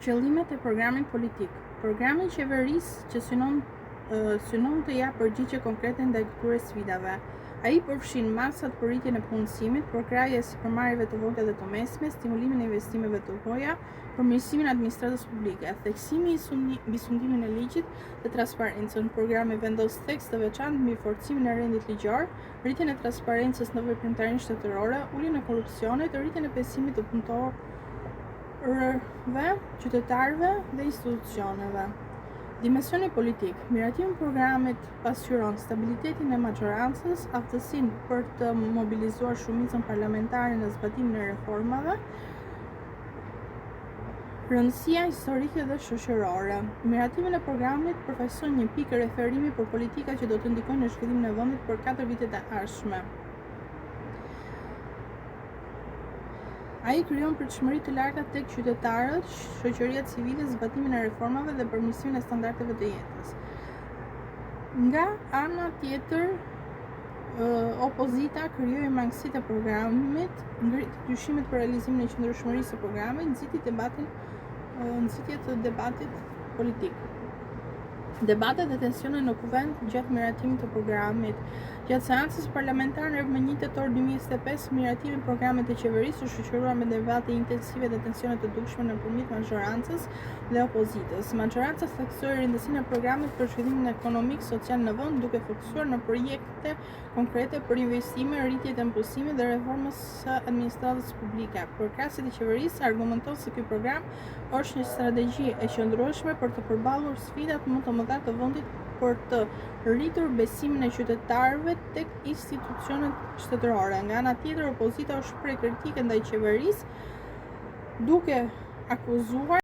Qëllimet e programit politik. Programi i qeverisë që synon të japë përgjigje konkrete ndaj këtyre sfidave. Ai përfshin masat për rritjen e punësimit, përkrahje e sipërmarrjeve të vogla dhe të mesme, stimulimin e investimeve të huaja, përmirësimin e administratës publike, theksimi mbi sundimin e ligjit dhe transparencën. Programi vendos theks të veçantë mbi forcimin e rendit ligjor, rritjen e transparencës në veprimtarinë shtetërore, uljen e korrupsionit, rritjen e besimit të punëtorëve, qytetarëve dhe institucioneve. Dimensioni politik. Miratimi i programit pasqyron stabilitetin e majorancës, aftësinë për të mobilizuar shumicën parlamentare në zbatimin e reformave, rëndësia historike dhe shoqërore. Miratimin e programit përfaqëson një pikë referimi për politika që do të ndikojnë në zhvillimin e vendit për 4 vitet e ardhshme. Ai krijon pritshmëri të larta tek qytetarët, shoqëria civile, zbatimin e reformave dhe përmirësimin e standardeve të jetës. Nga ana tjetër, opozita krijoi mangësitë e programit, ngriti dyshimet për realizimin e qëndrueshmërisë së programit, nxitje të debatit politik. Debatet dhe tensionet në kuvend gjatë miratimit të programit. Gjatë seancës parlamentare më 1 tetor 2025, miratimi i programit të qeverisë u shoqëruar me debate intensive dhe tensione të dukshme nëpërmjet majorancës dhe opozitës. Majoranca theksoi rëndësinë e programit për zhvillimin ekonomik, social në vend, duke fokusuar në projekte konkrete për investime, rritje të impulsimit dhe reformës së administratës publike. Përkrahasit e qeverisë argumenton se ky program është një strategji e qëndrueshme për të përballur sfidat më të mëdha të vendit për të rritur besimin e qytetarëve tek institucionet shtetërore. Nga ana tjetër, opozita u shpreh kritike ndaj qeverisë, duke akuzuar